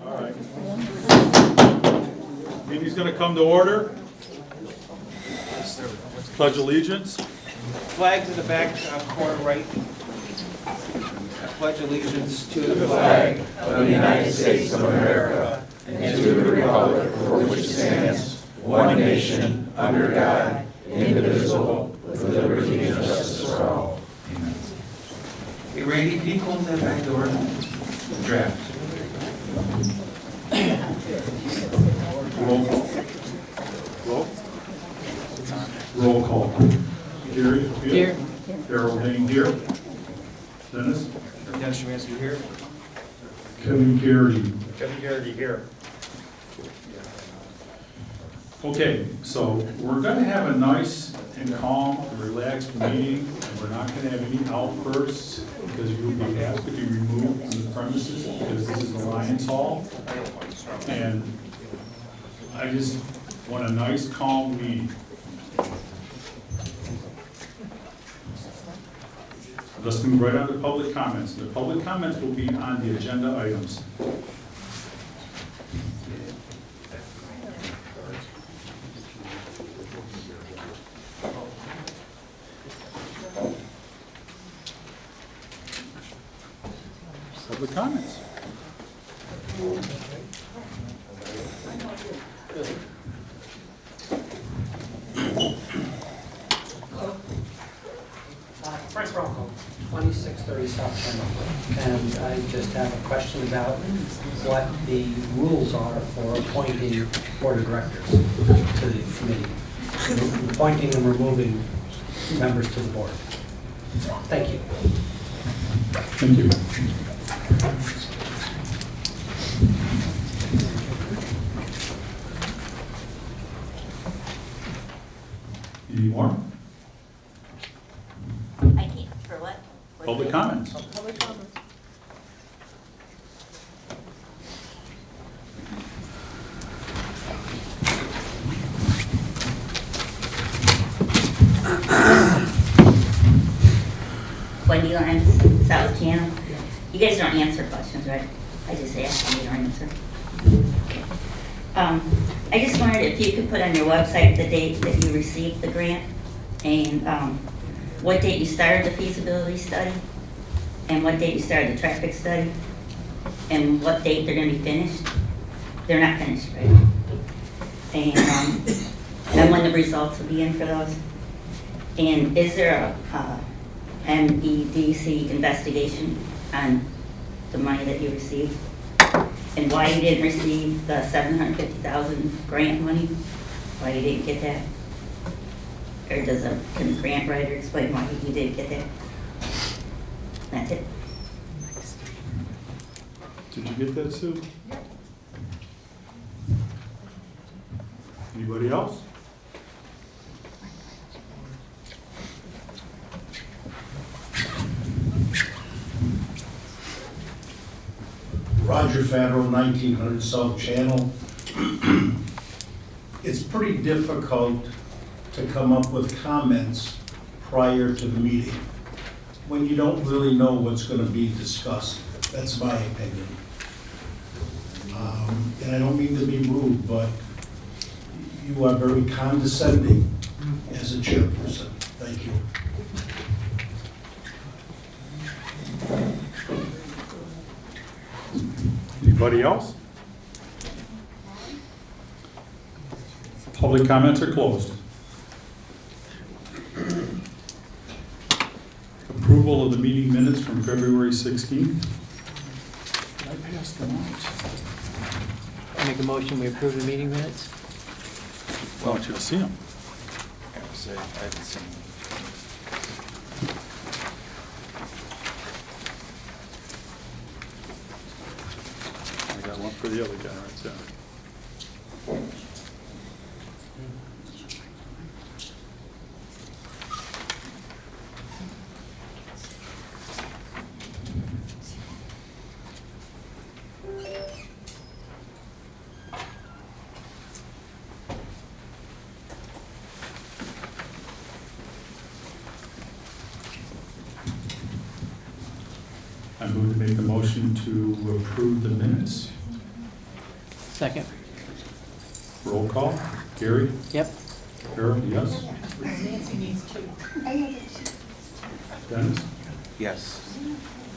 All right. Meeting's going to come to order. Pledge allegiance. Flags in the back corner right. I pledge allegiance to the flag of the United States of America and to the republic for which it stands, one nation, under God, indivisible, with liberty and justice for all. Amen. Hey, Randy, can you close that back door? Draft. Roll call. Roll call. Gary? Here. Darrell Haynes here. Dennis? Dennis Szymanski here. Kevin Garrity. Kevin Garrity here. Okay, so we're going to have a nice and calm and relaxed meeting, and we're not going to have any outbursts because you'll be asked to be removed from the premises because this is the Lions Hall. And I just want a nice, calm meeting. Let's move right on to public comments. The public comments will be on the agenda items. Public comments. Frank Bronco, 2630 South Channel. And I just have a question about what the rules are for appointing board of directors to the committee. Appointing and removing members to the board. Thank you. Thank you. Any more? I can't, for what? Public comments. Public comments. Wendy Lines, South Channel. You guys don't answer questions, right? I just ask and you don't answer. I just wondered if you could put on your website the date that you received the grant and what date you started the feasibility study and what date you started the traffic study and what date they're going to be finished. They're not finished, right? And when the results will be in for those. And is there a MEDC investigation on the money that you received? And why you didn't receive the $750,000 grant money? Why you didn't get that? Or can the grant writer explain why you didn't get that? That's it. Did you get that, Sue? Anybody else? Roger Federal, 1900 South Channel. It's pretty difficult to come up with comments prior to the meeting when you don't really know what's going to be discussed. That's my opinion. And I don't mean to be rude, but you are very condescending as a chairperson. Thank you. Anybody else? Public comments are closed. Approval of the meeting minutes from February 16th. Did I pass them out? I make a motion, we approve the meeting minutes? I want you to see them. I have to say, I haven't seen. I got one for the other guy right there. I move to make the motion to approve the minutes Second. Roll call. Gary? Yep. Harold, yes? Dennis? Yes.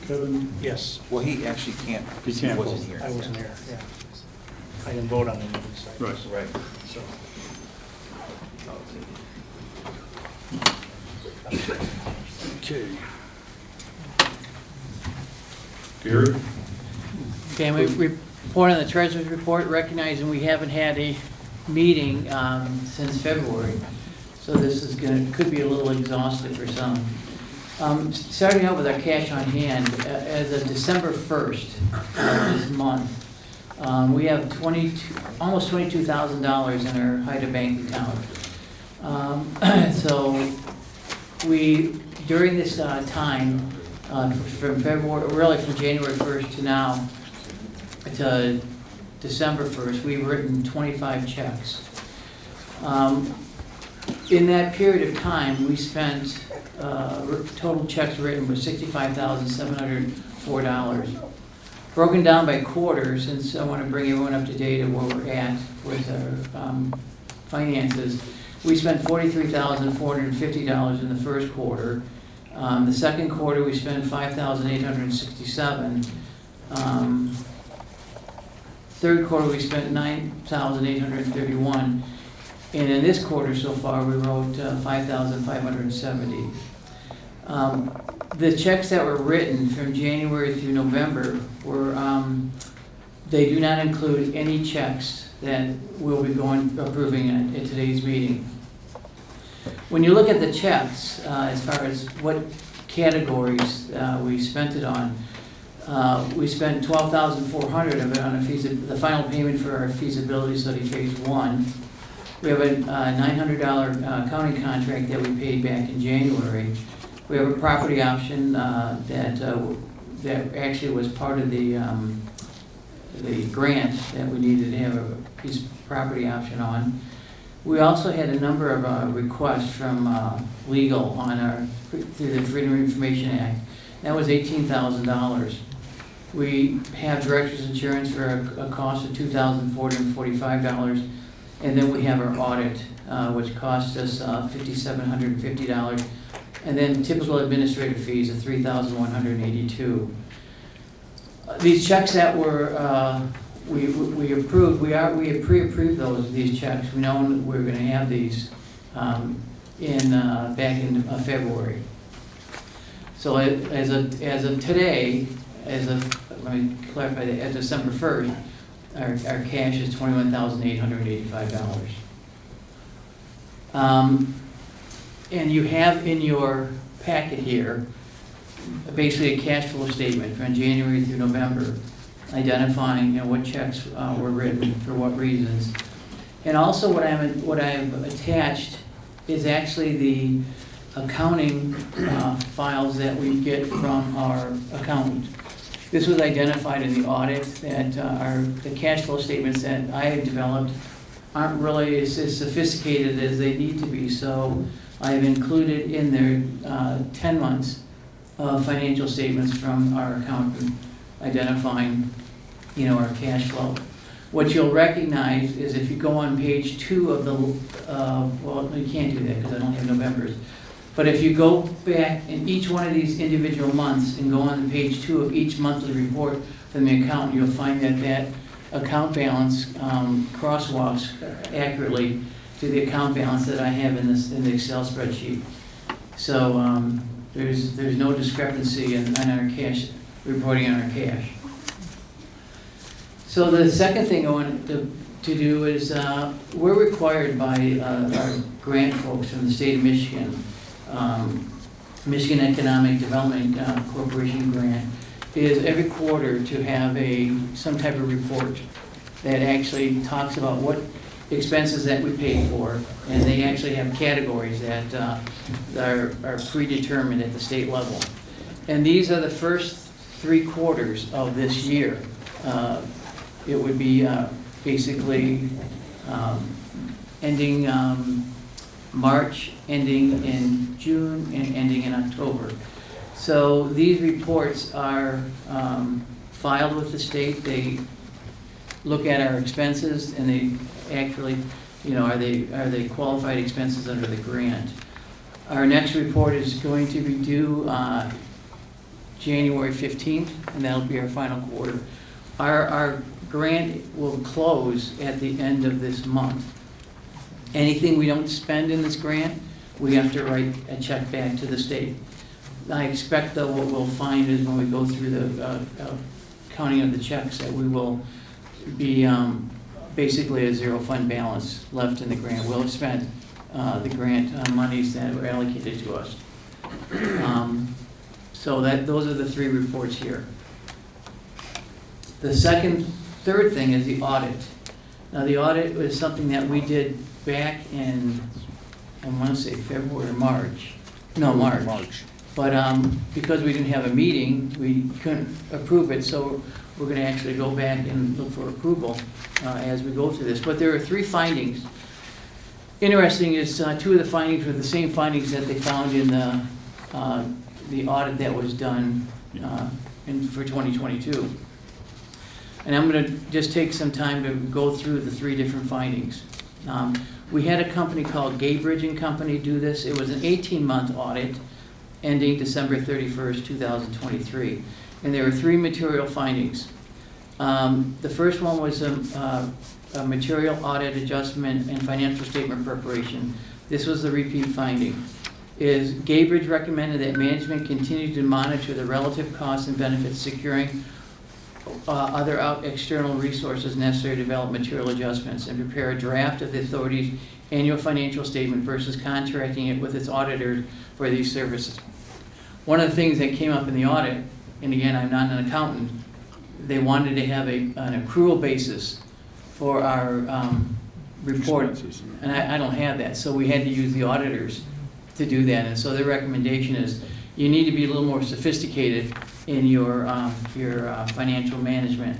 Kevin? Yes, Well, he actually can't, He because he can't wasn't vote. here. I wasn't here, yeah. I didn't vote on any of these things. Right. Right. So, Okay. Gary? Okay, we report on the treasurer's report, recognizing we haven't had a meeting since February. So this is could be a little exhaustive for some. Starting out with our cash on hand, as of December 1st of this month, we have almost $22,000 in our HITA bank account. So during this time, from February, really from January 1st to now, to December 1st, we've written 25 checks. In that period of time, we spent, total checks written was $65,704. Broken down by quarter, since I want to bring everyone up to date of where we're at with our finances, we spent $43,450 in the first quarter. The second quarter, we spent $5,867. Third quarter, we spent $9,831. And in this quarter so far, we wrote $5,570. The checks that were written from January through November were, they do not include any checks that we'll be approving at today's meeting. When you look at the checks, as far as what categories we spent it on, we spent $12,400 of it on the final payment for our feasibility study phase 1. We have a $900 accounting contract that we paid back in January. We have a property option that actually was part of the grant that we needed to have a piece of property option on. We also had a number of requests from legal on through the Freedom of Information Act. That was $18,000. We have director's insurance for a cost of $2,445. And then we have our audit, which cost us $5,750. And then typical administrative fees of $3,182. These checks that were we approved, we had pre-approved these checks. We know we're going to have these back in February. So as of today, let me clarify that, as of December 1st, our cash is $21,885. And you have in your packet here basically a cash flow statement from January through November, identifying what checks were written for what reasons. And also what I've attached is actually the accounting files that we get from our accountant. This was identified in the audit that the cash flow statements that I have developed aren't really as sophisticated as they need to be. So I have included in there 10 months of financial statements from our accountant identifying, our cash flow. What you'll recognize is if you go on page 2 of the, well, you can't do that because I don't have November's. But if you go back in each one of these individual months and go on to page 2 of each monthly report from the accountant, you'll find that account balance crosswalks accurately to the account balance that I have in the Excel spreadsheet. So there's no discrepancy in our cash, reporting on our cash. So the second thing I want to do is we're required by our grant folks from the state of Michigan, Michigan Economic Development Corporation grant, is every quarter to have some type of report that actually talks about what expenses that we pay for, and they actually have categories that are predetermined at the state level. And these are the first 3 quarters of this year. It would be basically ending March, ending in June, and ending in October. So these reports are filed with the state. look at our expenses, and they actually, are they qualified expenses under the grant. Our next report is going to be due January 15th, and that'll be our final quarter. Our grant will close at the end of this month. Anything we don't spend in this grant, we have to write a check back to the state. I expect that what we'll find is when we go through the counting of the checks that we will be basically a zero fund balance left in the grant. We'll have spent the grant monies that were allocated to us. So those are the three reports here. The third thing is the audit. Now the audit was something that we did back in, I want to say February or March. No, March. But because we didn't have a meeting, we couldn't approve it, so we're going to actually go back and look for approval as we go through this. But there are 3 findings. Interesting is 2 of the findings were the same findings that they found in the audit that was done for 2022. And I'm going to just take some time to go through the 3 different findings. We had a company called Gaybridge & Company do this. It was an 18-month audit ending December 31st, 2023. And there were 3 material findings. The first one was a material audit adjustment and financial statement preparation. This was the repeat finding. Is Gaybridge recommended that management continue to monitor the relative costs and benefits securing other external resources necessary to develop material adjustments and prepare a draft of the authority's annual financial statement versus contracting it with its auditors for these services. One of the things that came up in the audit, and again, I'm not an accountant, they wanted to have an accrual basis for our report, and I don't have that, so we had to use the auditors to do that. And so their recommendation is you need to be a little more sophisticated in your financial management.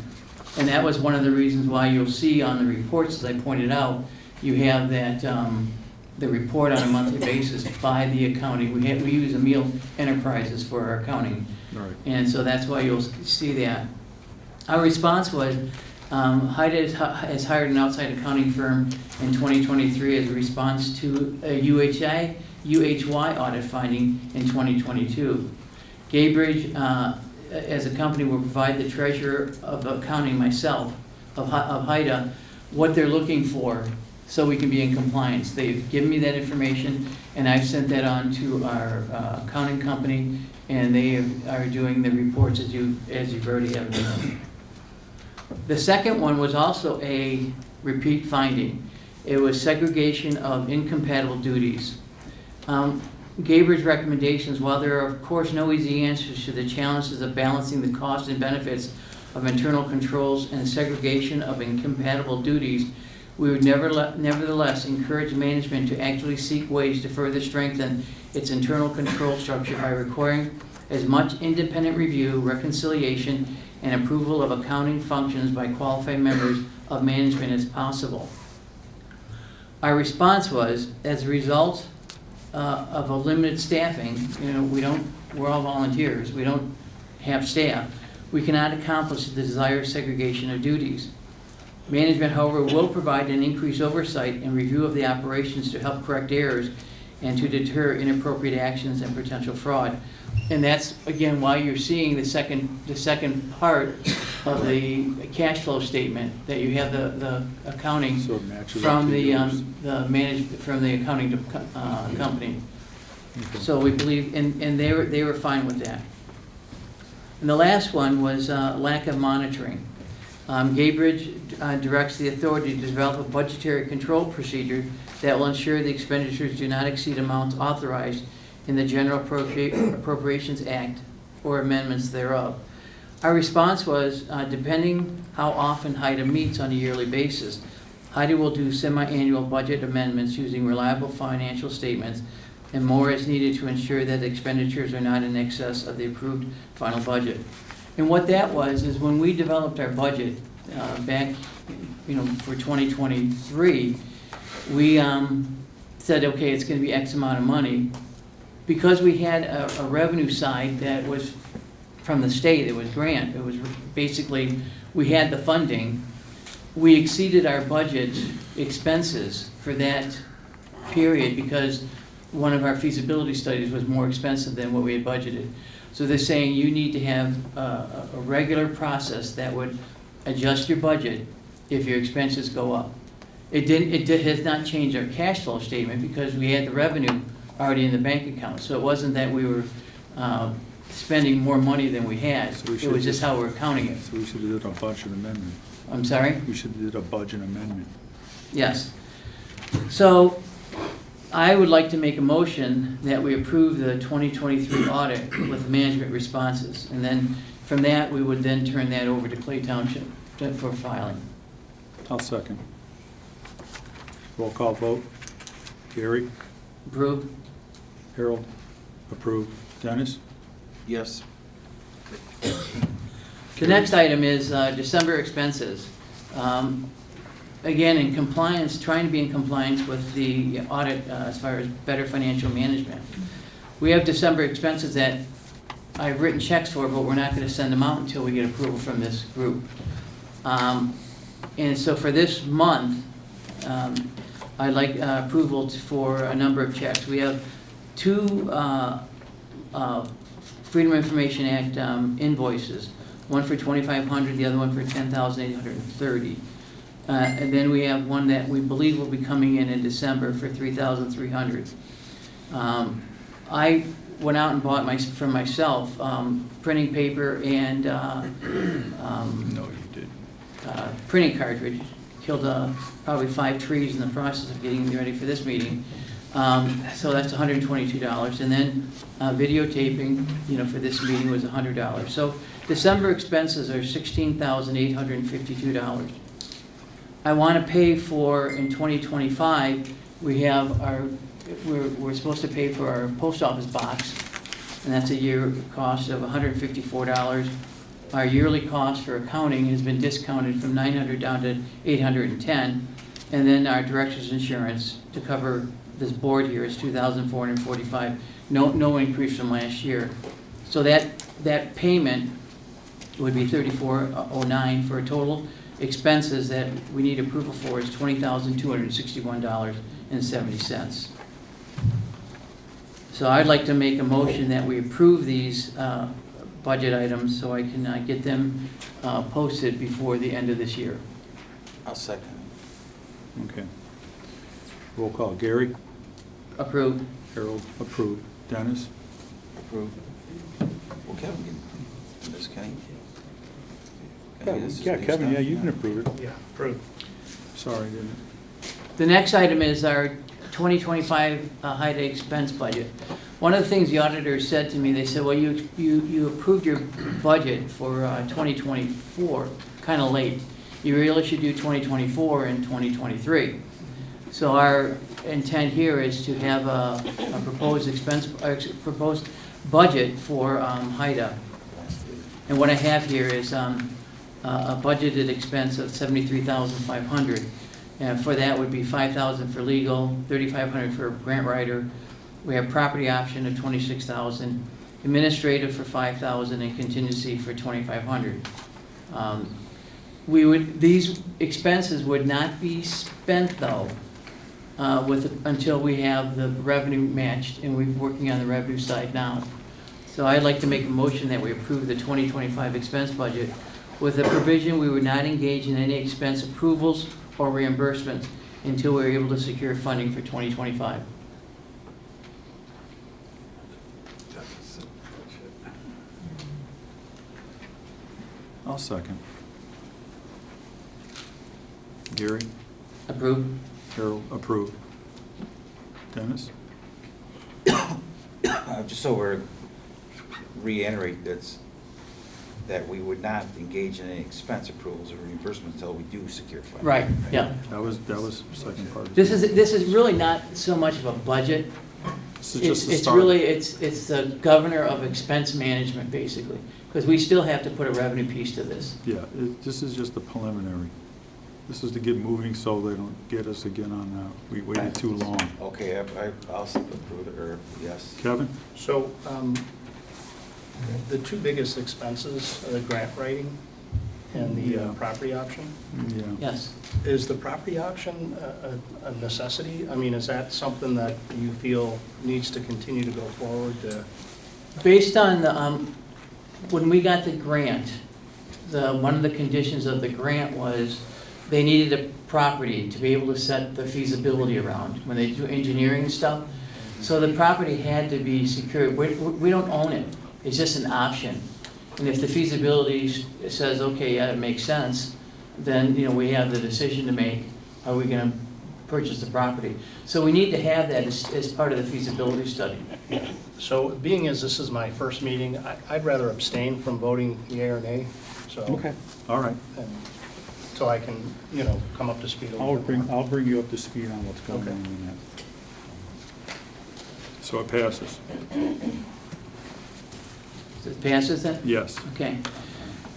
And that was one of the reasons why you'll see on the reports, as I pointed out, you have that the report on a monthly basis by the accounting. We use Emil Enterprises for our accounting. Right. And so that's why you'll see that. Our response was, HITA has hired an outside accounting firm in 2023 as a response to a UHY audit finding in 2022. Gaybridge, as a company, will provide the treasurer of accounting, myself, of HITA, what they're looking for so we can be in compliance. They've given me that information, and I've sent that on to our accounting company, and they are doing the reports as you've already have done. The second one was also a repeat finding. It was segregation of incompatible duties. Gaybridge's recommendations, while there are of course no easy answers to the challenges of balancing the costs and benefits of internal controls and the segregation of incompatible duties, we would nevertheless encourage management to actually seek ways to further strengthen its internal control structure by requiring as much independent review, reconciliation, and approval of accounting functions by qualified members of management as possible. Our response was, as a result of a limited staffing, we're all volunteers, we don't have staff, we cannot accomplish the desired segregation of duties. Management, however, will provide an increased oversight and review of the operations to help correct errors and to deter inappropriate actions and potential fraud. And that's, again, why you're seeing the second part of the cash flow statement, that you have the accounting from the accounting company. Okay. So we believe, and they were fine with that. And the last one was lack of monitoring. Gaybridge directs the authority to develop a budgetary control procedure that will ensure the expenditures do not exceed amounts authorized in the General Appropriations Act or amendments thereof. Our response was, depending how often HITA meets on a yearly basis, HITA will do semi-annual budget amendments using reliable financial statements and more as needed to ensure that expenditures are not in excess of the approved final budget. And what that was is when we developed our budget back, for 2023, we said, okay, it's going to be X amount of money. Because we had a revenue side that was from the state, it was grant, it was basically, we had the funding, we exceeded our budget expenses for that period because one of our feasibility studies was more expensive than what we had budgeted. So they're saying you need to have a regular process that would adjust your budget if your expenses go up. It has not changed our cash flow statement because we had the revenue already in the bank account. So it wasn't that we were spending more money than we had. So we It should was just just- how we're counting it. So we should have did a budget amendment. I'm sorry? We should have did a budget amendment. Yes. So I would like to make a motion that we approve the 2023 audit with management responses. And then from that, we would then turn that over to Clay Township for filing. I'll second. Roll call vote. Gary? Approved? Harold? Approved. Dennis? Yes. The next item is December expenses. Again, in compliance, trying to be in compliance with the audit as far as better financial management. We have December expenses that I've written checks for, but we're not going to send them out until we get approval from this group. And so for this month, I'd like approval for a number of checks. We have two Freedom of Information Act invoices, one for $2,500, the other one for $10,830. And then we have one that we believe will be coming in December for $3,300. I went out and bought for myself printing paper and No, you did. printing cartridge. Killed probably 5 trees in the process of getting ready for this meeting. So that's $122. And then videotaping, for this meeting was $100. So December expenses are $16,852. I want to pay for, in 2025, we're supposed to pay for our post office box, and that's a year cost of $154. Our yearly cost for accounting has been discounted from $900 down to $810, and then our director's insurance to cover this board here is $2,445. No increase from last year. So that payment would be $3,409 for a total expenses that we need approval for is $20,261.70. So I'd like to make a motion that we approve these budget items so I can get them posted before the end of this year. I'll second. Okay. Roll call. Gary? Approved. Harold? Approved. Dennis? Approved. Well, Kevin can do this, can he? Can he do this? Yeah, Kevin, yeah, you can approve it. Yeah, approved. Sorry, didn't. The next item is our 2025 HITA expense budget. One of the things the auditors said to me, they said, well, you approved your budget for 2024 kind of late. You really should do 2024 and 2023. So our intent here is to have a proposed proposed budget for HITA. And what I have here is a budgeted expense of $73,500. And for that would be $5,000 for legal, $3,500 for grant writer. We have property option of $26,000, administrative for $5,000, and contingency for $2,500. These expenses would not be spent though until we have the revenue matched, and we're working on the revenue side now. So I'd like to make a motion that we approve the 2025 expense budget with a provision we would not engage in any expense approvals or reimbursements until we're able to secure funding for 2025. I'll second. Gary? Approved? Harold? Approved. Dennis? Just so we're reiterate that we would not engage in any expense approvals or reimbursements until we do secure funding. Right, yeah. That was the second part. This is really not so much of a budget. This is just the It's start. really, it's the governor of expense management, basically, because we still have to put a revenue piece to this. Yeah, this is just the preliminary. This is to get moving so they don't get us again on, we waited too long. Okay, I'll approve it, or yes. Kevin? So, the two biggest expenses are the grant writing and the Yeah. property option. Yeah. Yes. Is the property option a necessity? I mean, is that something that you feel needs to continue to go forward to? Based on the, when we got the grant, one of the conditions of the grant was they needed a property to be able to set the feasibility around when they do engineering and stuff. So the property had to be secured. We don't own it. It's just an option. And if the feasibility says, okay, yeah, it makes sense, then, you know, we have the decision to make, are we gonna purchase the property? So we need to have that as part of the feasibility study. So being as this is my first meeting, I'd rather abstain from voting yea or nay, so. Okay, all right. and- So I can, you know, come up to speed a little bit more. I'll bring you up to speed on what's going Okay. on in that. So it passes? It passes then? Yes. Okay.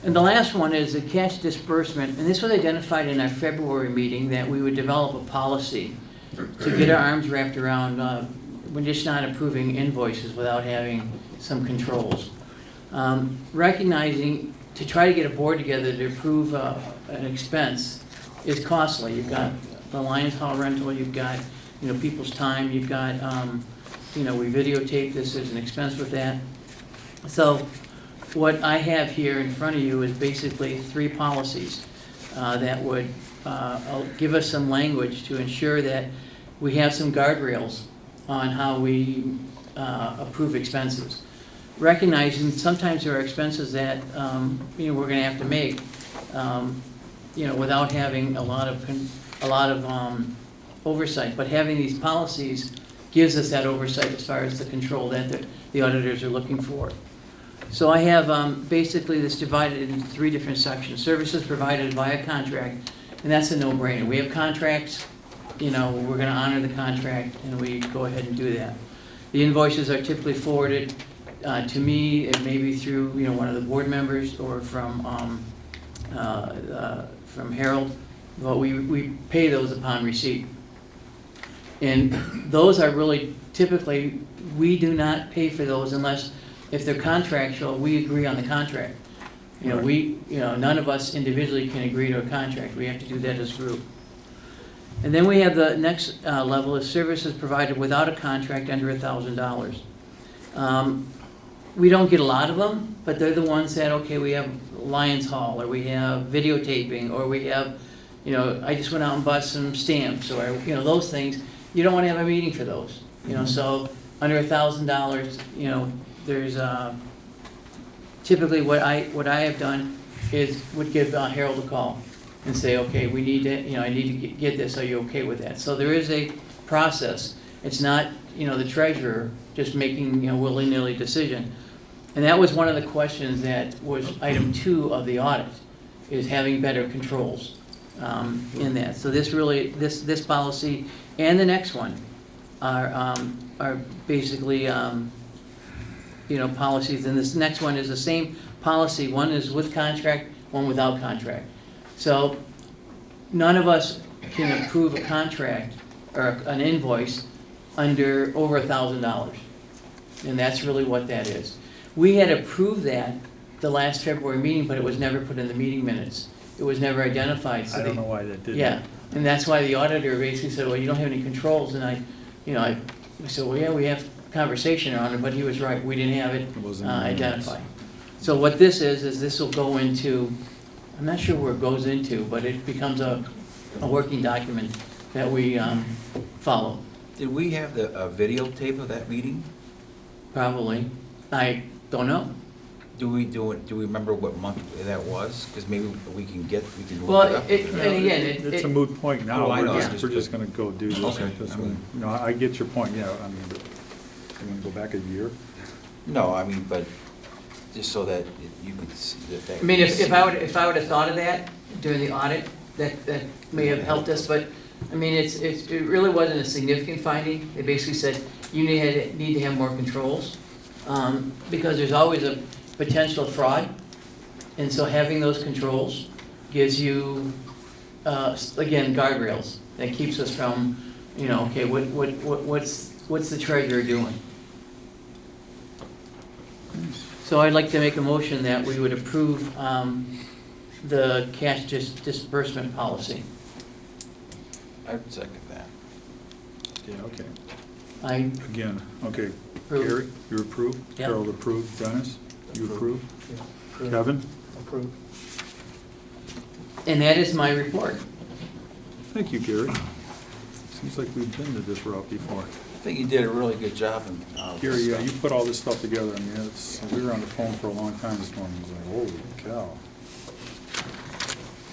And the last one is the cash disbursement, and this was identified in our February meeting, that we would develop a policy to get our arms wrapped around, we're just not approving invoices without having some controls. Recognizing to try to get a board together to approve an expense is costly. You've got the Lions Hall rental, you've got, you know, people's time, you've got, you know, we videotape this, there's an expense with that. So what I have here in front of you is basically 3 policies that would give us some language to ensure that we have some guardrails on how we approve expenses. Recognizing sometimes there are expenses that you know, we're going to have to make, you know, without having a lot of oversight. But having these policies gives us that oversight as far as the control that the auditors are looking for. So I have basically this divided into 3 different sections. Services provided via contract, and that's a no-brainer. We have contracts, you know, we're going to honor the contract, and we go ahead and do that. The invoices are typically forwarded to me, it may be through, you know, one of the board members or from Harold, but we pay those upon receipt. And those are really, typically, we do not pay for those unless, if they're contractual, we agree on the contract. You know, none of us individually can agree to a contract. We have to do that as a group. And then we have the next level is services provided without a contract under $1,000. We don't get a lot of them, but they're the ones that, okay, we have Lions Hall, or we have videotaping, or we have, you know, I just went out and bought some stamps, or, you know, those things. You don't want to have a meeting for those, you know, so under $1,000, you know, there's typically what I have done is would give Harold a call and say, okay, we need to, you know, I need to get this, are you okay with that? So there is a process. It's not, you know, the treasurer just making, you know, willy-nilly decision. And that was one of the questions that was item 2 of the audit, is having better controls in that. So this really, this policy and the next one are basically, you know, policies. And this next one is the same policy. One is with contract, one without contract. So none of us can approve a contract or an invoice under over $1,000. And that's really what that is. We had approved that the last February meeting, but it was never put in the meeting minutes. It was never identified. So I don't know why that didn't. yeah, and that's why the auditor basically said, well, you don't have any controls. And I said, well, yeah, we have conversation on it, but he was right. We didn't have it wasn't in the minutes. identified. So what this is this will go into, I'm not sure where it goes into, but it becomes a working document that we follow. Did we have the videotape of that meeting? Probably. I don't know. Do we remember what month that was? Because maybe we can look it Well, up. and again, It's a moot point now. Oh, I know. We're just gonna go do this. Okay. This one. You know, I get your point, yeah, I mean, you wanna go back a year? No, I mean, but just so that you could see that. I mean, if I would have thought of that during the audit, that may have helped us, but, I mean, it really wasn't a significant finding. They basically said, you need to have more controls, because there's always a potential fraud, and so having those controls gives you, again, guardrails, that keeps us from, you know, okay, what's the treasurer doing? So I'd like to make a motion that we would approve the cash disbursement policy. I'd second that. Yeah, okay. I Again, okay. approve. Gary, you approve? Yeah. Harold approved. Dennis, you approve? Approve. Kevin? Approved. And that is my report. Thank you, Gary. Seems like we've been to this route before. I think you did a really good job in. Gary, yeah, you put all this stuff together. I mean, we were on the phone for a long time this morning. It was like, holy cow.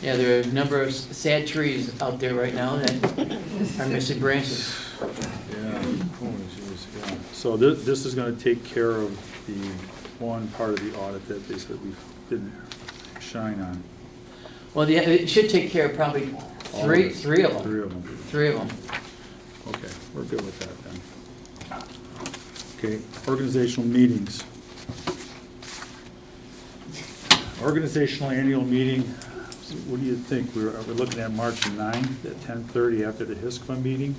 Yeah, there are a number of sad trees out there right now that are missing branches. Yeah. Holy jeez, yeah. So this is gonna take care of the one part of the audit that they said we didn't shine on. Well, it should take care of probably three of them. Three of them. Three of them. Okay, we're good with that then. Okay, organizational meetings. Organizational annual meeting, what do you think? We're looking at March 9th at 10:30 after the HISCMA meeting?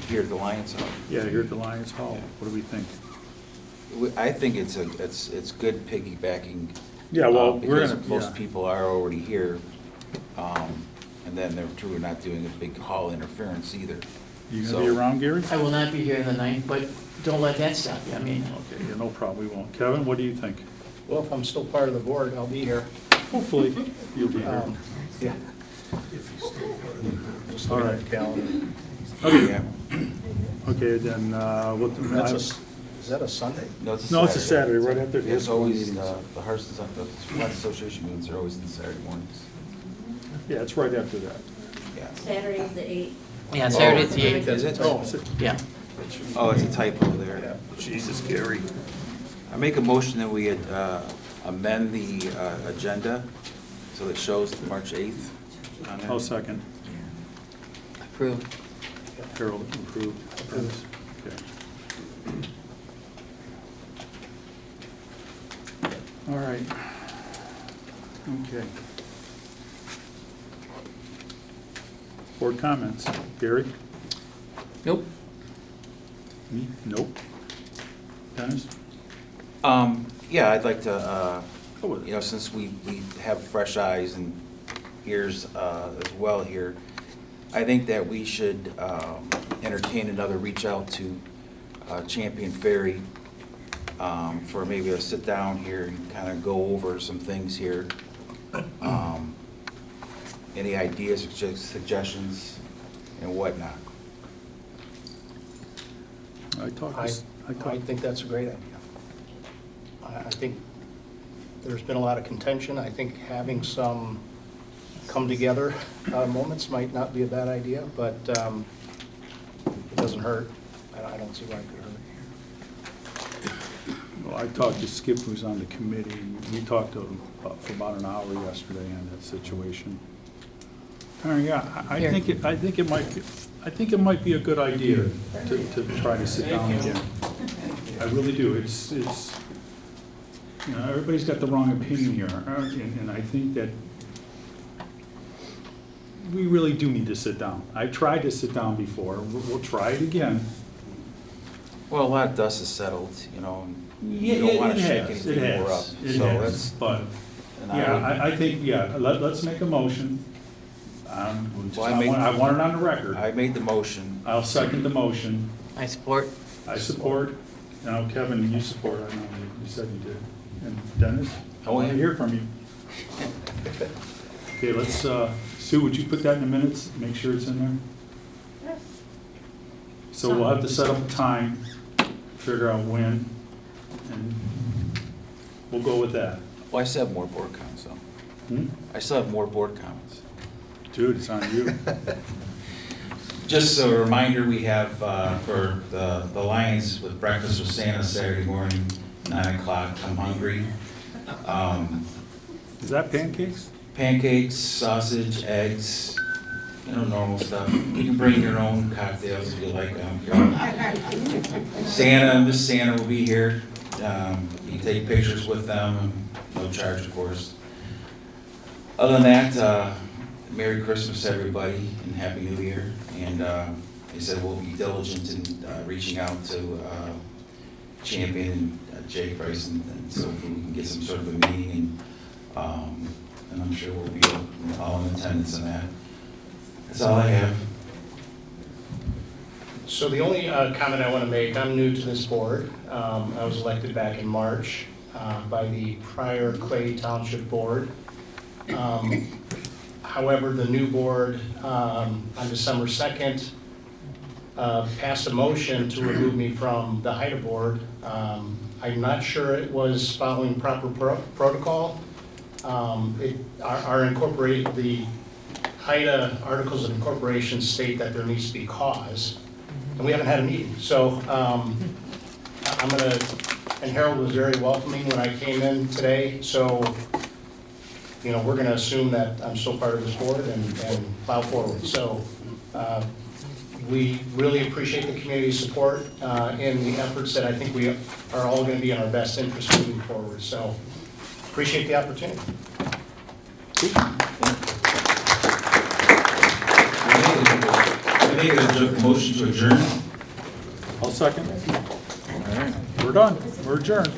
Here at the Lions Hall. Yeah, here at the Lions Hall. What do we think? I think it's good piggybacking. Yeah, well, we're because gonna, most yeah. people are already here. And then they're true, we're not doing a big hall interference either. You gonna be around, Gary? I will not be here the 9th, but don't let that stop you. I mean, Okay, yeah, no problem, we won't. Kevin, what do you think? Well, if I'm still part of the board, I'll be here. Hopefully, you'll be here. Yeah. Just looking at the calendar. Okay, Yeah. okay, then, Is that a Sunday? No, it's a no, it's a Saturday, right after the It's HISCMA always, meetings. the Hearts, the Lions Association meetings are always on Saturday mornings. Yeah, it's right after that. Yeah. Saturday's the 8th. yeah, Saturday's the 8th. Is it? Oh, Yeah. Oh, it's a typo there. Jesus, Gary. I make a motion that we amend the agenda so it shows March 8th on there. I'll second. Approved. Harold approved. Okay. All right. Okay. Board comments. Gary? Nope. Me? Nope. Dennis? Yeah, I'd like to, Go with it. you know, since we have fresh eyes and ears as well here, I think that we should entertain another reach out to Champion Ferry for maybe a sit down here and kind of go over some things here. Any ideas, suggestions, and whatnot. I think that's a great idea. I think there's been a lot of contention. I think having some come together moments might not be a bad idea, but it doesn't hurt. I don't see why it could hurt. Well, I talked to Skip, who's on the committee, and we talked to him for about an hour yesterday on that situation. Yeah, I think it might be a good idea to try to sit down again. I really do. It's you know, everybody's got the wrong opinion here, and I think that we really do need to sit down. I tried to sit down before. We'll try it again. Well, a lot of dust is settled, you know, and Yeah, you don't want it to shake has, anything more up. it So has, that's, but, and yeah, I think, yeah, let's make a motion. Well, I want it on the record. I made the motion. I'll second the motion. I support. I support. Now, Kevin, you support, I know you said you did. And Dennis, I want to hear from you. Okay, let's, Sue, would you put that in the minutes? Make sure it's in there? Yes. So we'll have to set up a time, figure out when, and we'll go with that. Well, I still have more board comments, though. Hmm? I still have more board comments. Dude, it's on you. Just a reminder, we have for the Lions with Breakfast with Santa Saturday morning, 9 o'clock. I'm hungry. Is that pancakes? Pancakes, sausage, eggs, you know, normal stuff. You can bring your own cocktails if you like them. Miss Santa will be here. You can take pictures with them, no charge, of course. Other than that, Merry Christmas, everybody, and Happy New Year. And they said we'll be diligent in reaching out to Champion and Jay Price, and so if we can get some sort of a meeting and And I'm sure we'll be all in attendance in that. That's all I have. So the only comment I want to make, I'm new to this board. I was elected back in March by the prior Clay Township Board. However, the new board on December 2nd passed a motion to remove me from the HITA board. I'm not sure it was following proper protocol. The HITA Articles of Incorporation state that there needs to be cause, and we haven't had a meeting. So I'm gonna, and Harold was very welcoming when I came in today, so we're gonna assume that I'm still part of this board and plow forward. So we really appreciate the community's support in the efforts that I think we are all gonna be in our best interest moving forward. So appreciate the opportunity. I make a motion to adjourn. I'll second. All right, we're done. We're adjourned.